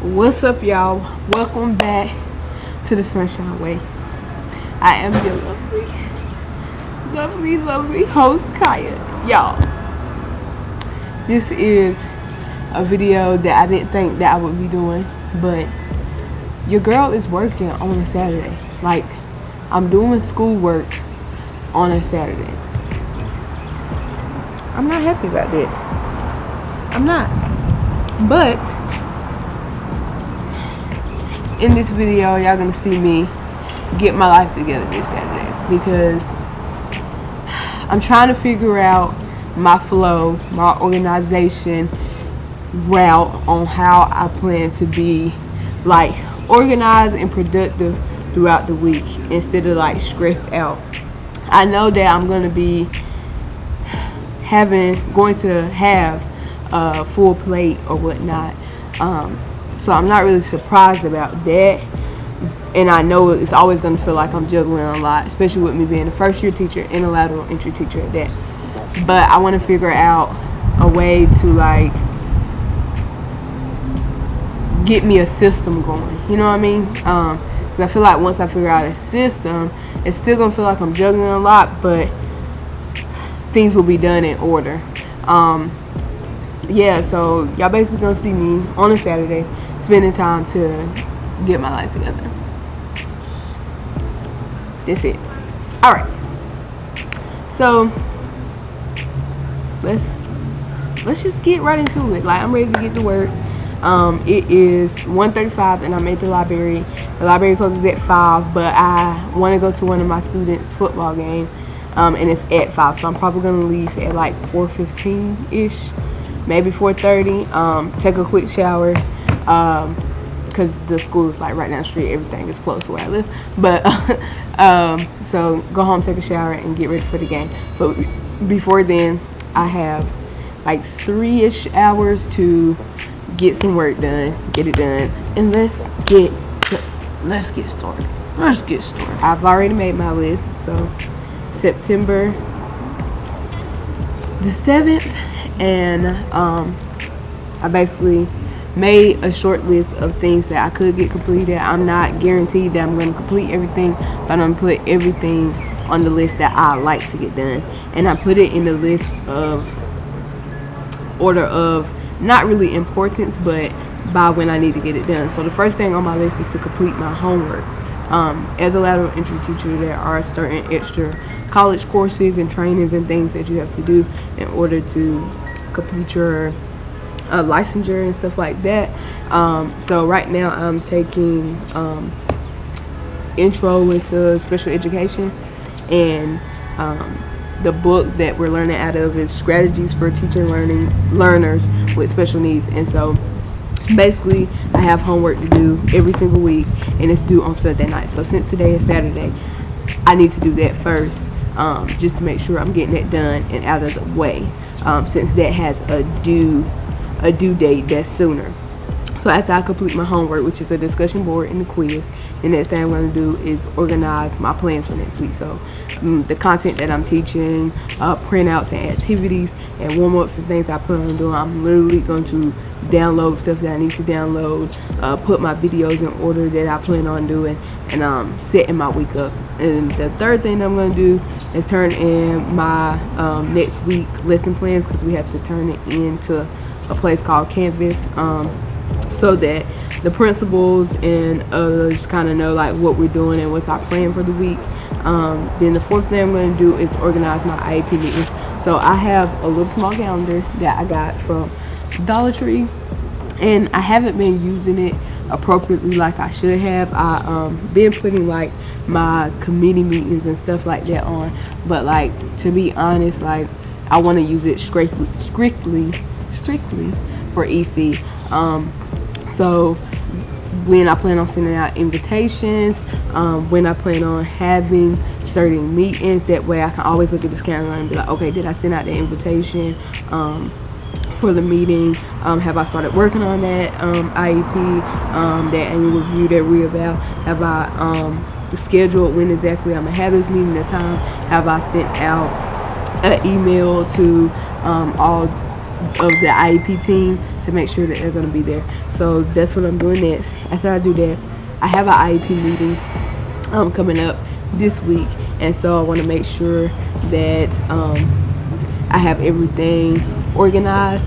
What's up, y'all? Welcome back to the Sunshine Way. I am your lovely host, Kaya. Y'all, this is a video that I didn't think that I would be doing, but your girl is working on a Saturday. Like, I'm doing schoolwork on a Saturday. I'm not happy about that. I'm not. But in this video, y'all gonna see me get my life together this Saturday because I'm trying to figure out my flow, my organization route on how I plan to be like organized and productive throughout the week instead of like stressed out. I know that I'm gonna be going to have a full plate or whatnot. So I'm not really surprised about that. And I know it's always going to feel like I'm juggling a lot, especially with me being a first year teacher and a lateral entry teacher at that. But I want to figure out a way to like get me a system going. You know what I mean? Because I feel like once I figure out a system, it's still going to feel like I'm juggling a lot, but things will be done in order. Yeah, so y'all basically gonna see me on a Saturday spending time to get my life together. That's it. Alright. So let's just get right into it. Like, I'm ready to get to work. It is 1:35 and I'm at the library. The library closes at 5, but I want to go to one of my students' football game. And it's at 5, so I'm probably gonna leave at like 4:15-ish, maybe 4:30. Take a quick shower, because the school is like right down the street. Everything is close to where I live. But so go home, take a shower, and get ready for the game. But before then, I have like 3-ish hours to get some work done, get it done, and let's get started. I've already made my list, so September the 7th, and I basically made a short list of things that I could get completed. I'm not guaranteed that I'm going to complete everything, but I'm going to put everything on the list that I like to get done, and I put it in the list of order of not really importance, but by when I need to get it done. So the first thing on my list is to complete my homework. As a lateral entry teacher, there are certain extra college courses and trainings and things that you have to do in order to complete your licensure and stuff like that. So right now I'm taking intro into special education, and the book that we're learning out of is Strategies for Teaching Learners with Special Needs. And so basically I have homework to do every single week, and it's due on Sunday night. So since today is Saturday, I need to do that first, just to make sure I'm getting it done and out of the way, since that has a due date that's sooner. So after I complete my homework, which is a discussion board and the quiz, the next thing I'm going to do is organize my plans for next week. So the content that I'm teaching, printouts and activities and warm-ups and things I plan on doing, I'm literally going to download stuff that I need to download, put my videos in order that I plan on doing, and setting my week up. And the third thing I'm going to do is turn in my next week lesson plans, because we have to turn it into a place called Canvas, so that the principals and others kind of know like what we're doing and what's our plan for the week. Then the fourth thing I'm going to do is organize my IEP meetings. So I have a little small calendar that I got from Dollar Tree, and I haven't been using it appropriately like I should have. I've been putting like my committee meetings and stuff like that on, but like, to be honest, like, I want to use it strictly for EC. So when I plan on sending out invitations, when I plan on having certain meetings, that way I can always look at this calendar and be like, okay, did I send out the invitation for the meeting? Have I started working on that IEP, that annual review that we're about? Have I scheduled when exactly I'm gonna have this meeting, the time? Have I sent out an email to all of the IEP team to make sure that they're going to be there. So that's what I'm doing next. After I do that, I have an IEP meeting coming up this week, and so I want to make sure that I have everything organized.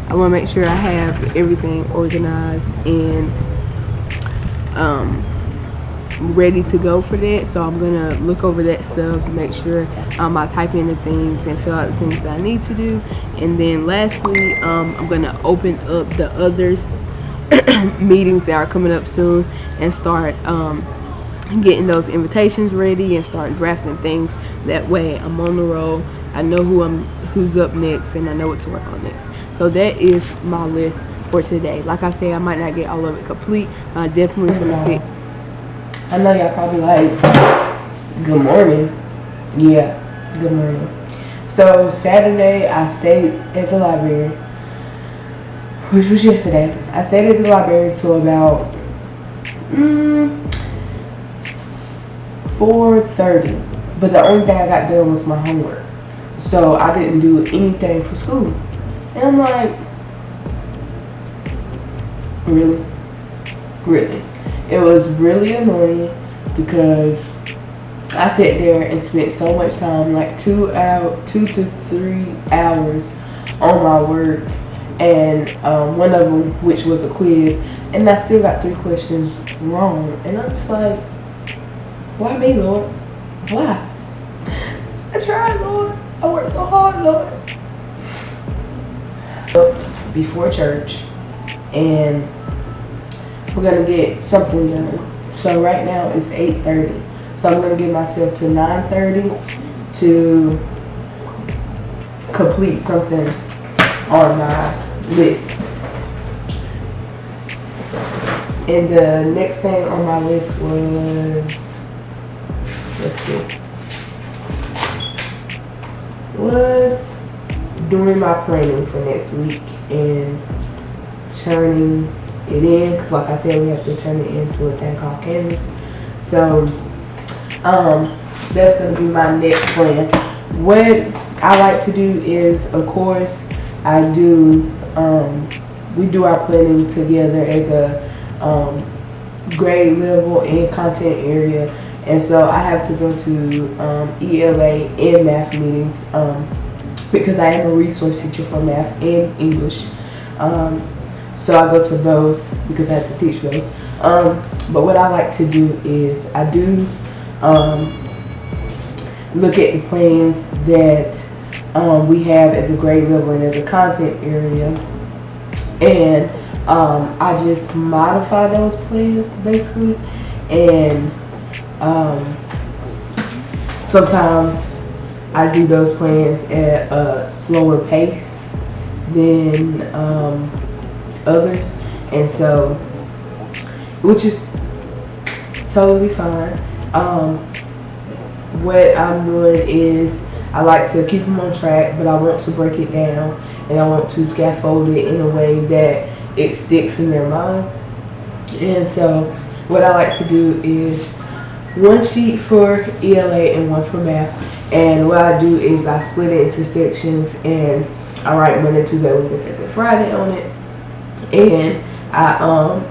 I want to make sure I have everything organized and ready to go for that. So I'm gonna look over that stuff, make sure I type in the things and fill out the things that I need to do. And then lastly, I'm gonna open up the others meetings that are coming up soon and start getting those invitations ready and start drafting things. That way I'm on the road. I know who's up next, and I know what to work on next. So that is my list for today. Like I said, I might not get all of it complete. I definitely gonna sit. I know y'all probably like, good morning. Yeah, good morning. So Saturday I stayed at the library, which was yesterday. I stayed at the library till about 4:30. But the only thing I got done was my homework. So I didn't do anything for school. And I'm like, really? Really? It was really annoying because I sat there and spent so much time, like 2 to 3 hours on my work, and one of them, which was a quiz, and I still got 3 questions wrong. And I'm just like, why me, Lord? Why? I tried, Lord. I worked so hard, Lord. Before church, and we're gonna get something done. So right now it's 8:30. So I'm gonna give myself to 9:30 to complete something on my list. And the next thing on my list was, let's see, was doing my planning for next week and turning it in, because like I said, we have to turn it into a thing called canvas. So that's going to be my next plan. What I like to do is, of course, we do our planning together as a grade level and content area. And so I have to go to ELA and math meetings because I am a resource teacher for math and English. So I go to both because I have to teach both. But what I like to do is I do look at the plans that we have as a grade level and as a content area. And I just modify those plans basically. And sometimes I do those plans at a slower pace than others, and so, which is totally fine. What I'm doing is I like to keep them on track, but I want to break it down and I want to scaffold it in a way that it sticks in their mind. And so what I like to do is one sheet for ELA and one for math. And what I do is I split it into sections, and I write Monday, Tuesday, Wednesday, Thursday, Friday on it. And I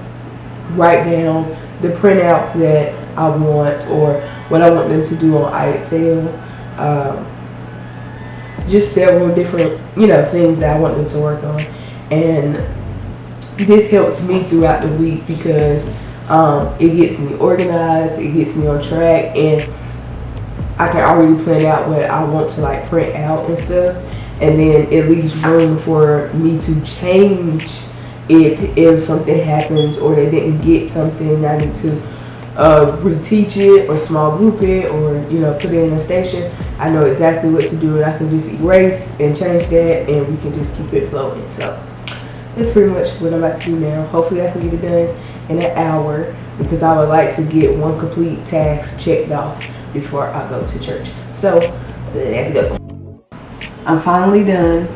write down the printouts that I want or what I want them to do on IXL. Just several different, things that I want them to work on. And this helps me throughout the week because it gets me organized, it gets me on track, and I can already plan out what I want to print out and stuff, and then it leaves room for me to change it if something happens or they didn't get something. I need to reteach it or small group it or put it in a station. I know exactly what to do, and I can just erase and change that, and we can just keep it flowing. So that's pretty much what I'm about to do now. Hopefully I can get it done in an hour because I would like to get one complete task checked off before I go to church. So let's go. I'm finally done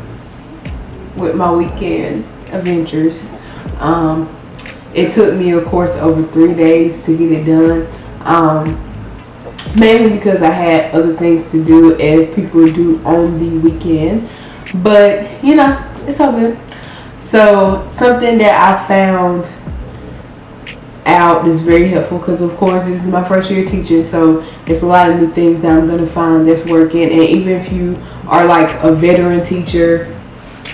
with my weekend adventures. It took me, of course, over 3 days to get it done. mainly because I had other things to do as people do on the weekend. But it's all good. So something that I found out that's very helpful, because of course this is my first year teaching, so it's a lot of new things that I'm going to find that's working. And even if you are like a veteran teacher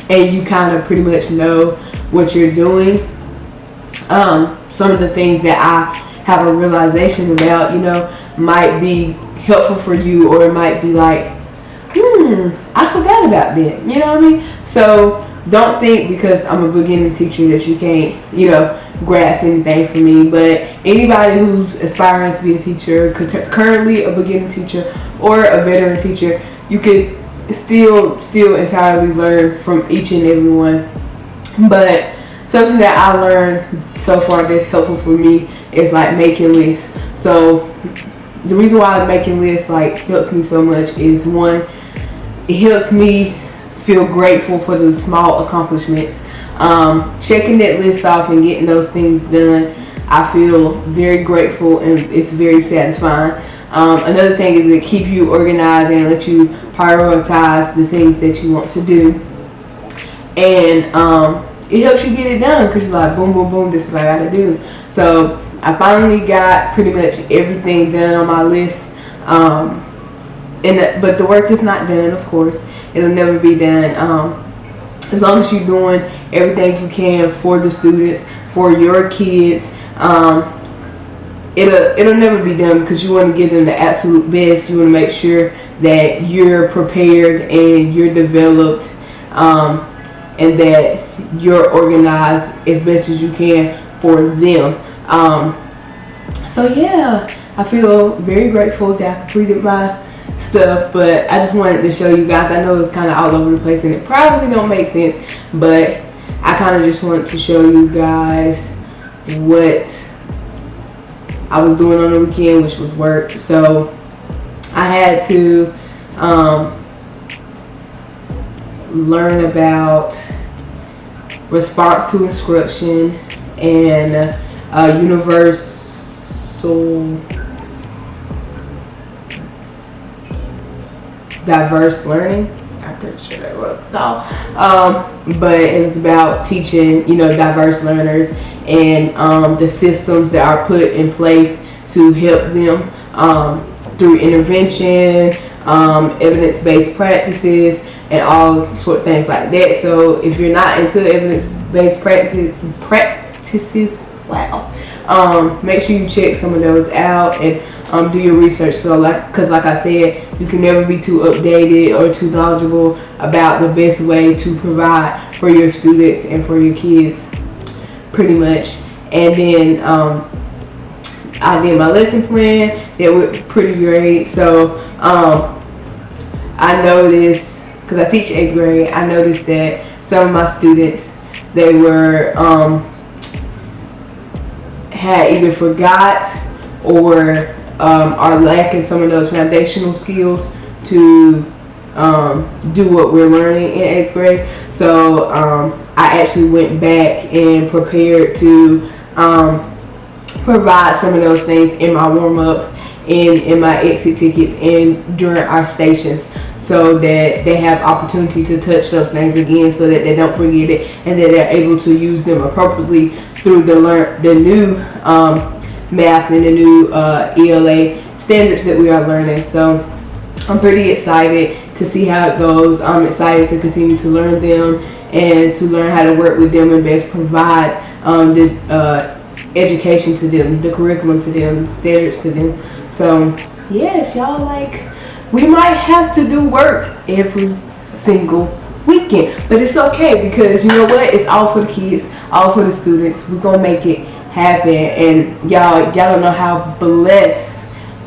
and you kind of pretty much know what you're doing, some of the things that I have a realization about, might be helpful for you, or it might be like, I forgot about that. You know what I mean? So don't think because I'm a beginning teacher that you can't, grasp anything from me. But anybody who's aspiring to be a teacher, currently a beginning teacher or a veteran teacher, you could still entirely learn from each and every one. But something that I learned so far that's helpful for me is like making lists. So the reason why making lists like helps me so much is, one, it helps me feel grateful for the small accomplishments. Checking that list off and getting those things done, I feel very grateful and it's very satisfying. Another thing is to keep you organized and let you prioritize the things that you want to do. And it helps you get it done because you're like, boom, boom, boom, this is what I gotta do. So I finally got pretty much everything done on my list. But the work is not done, of course. It'll never be done. As long as you're doing everything you can for the students, for your kids, it'll never be done, because you want to give them the absolute best. You want to make sure that you're prepared and you're developed, and that you're organized as best as you can for them. So yeah, I feel very grateful that I completed my stuff, but I just wanted to show you guys. I know it's kind of all over the place and it probably don't make sense, but I kind of just wanted to show you guys what I was doing on the weekend, which was work. So I had to learn about response to instruction and universal diverse learning. I'm pretty sure that was called. But it was about teaching, diverse learners and the systems that are put in place to help them through intervention, evidence-based practices, and all sort of things like that. So if you're not into evidence-based practices, wow. Make sure you check some of those out and do your research. So because like I said, you can never be too updated or too knowledgeable about the best way to provide for your students and for your kids, pretty much. And then I did my lesson plan. That went pretty great. So I noticed, because I teach 8th grade, I noticed that some of my students, they were had either forgot or are lacking some of those foundational skills to do what we're learning in 8th grade. So I actually went back and prepared to provide some of those things in my warm-up and in my exit tickets and during our stations, so that they have opportunity to touch those things again, so that they don't forget it and that they're able to use them appropriately through the new math and the new ELA standards that we are learning. So I'm pretty excited to see how it goes. I'm excited to continue to learn them and to learn how to work with them and best provide the education to them, the curriculum to them, the standards to them. So yes, y'all, we might have to do work every single weekend, but it's okay, because you know what? It's all for the kids, all for the students. We're gonna make it happen. And y'all don't know how blessed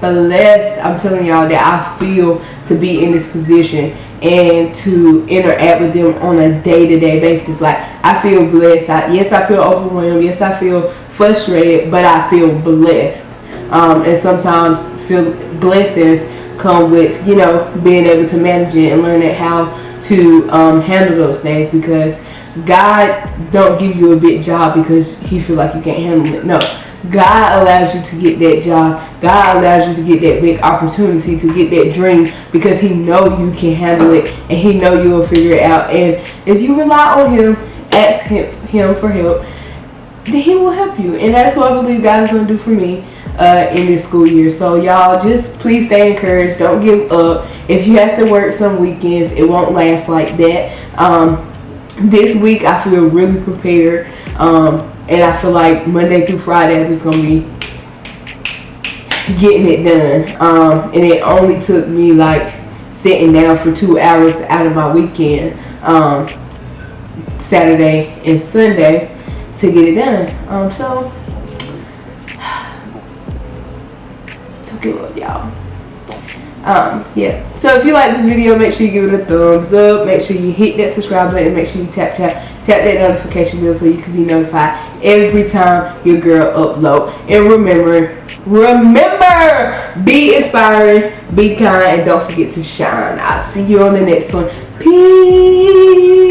I'm telling y'all that I feel to be in this position and to interact with them on a day-to-day basis. I feel blessed. Yes, I feel overwhelmed. Yes, I feel frustrated, but I feel blessed. And sometimes feel blessings come with being able to manage it and learning how to handle those things, because God don't give you a big job because he feel like you can't handle it. No, God allows you to get that job. God allows you to get that big opportunity, to get that dream, because He know you can handle it, and He know you will figure it out. And if you rely on Him, ask Him for help, then He will help you. And that's what I believe God is going to do for me in this school year. So y'all, just please stay encouraged. Don't give up. If you have to work some weekends, it won't last like that. This week I feel really prepared, and I feel like Monday through Friday I'm just going to be getting it done. And it only took me like sitting down for 2 hours out of my weekend, Saturday and Sunday, to get it done. So don't give up, y'all. Yeah. So if you like this video, make sure you give it a thumbs up. Make sure you hit that subscribe button. Make sure you tap that notification bell so you can be notified every time your girl upload. And remember, be inspiring, be kind, and don't forget to shine. I'll see you on the next one. Peace.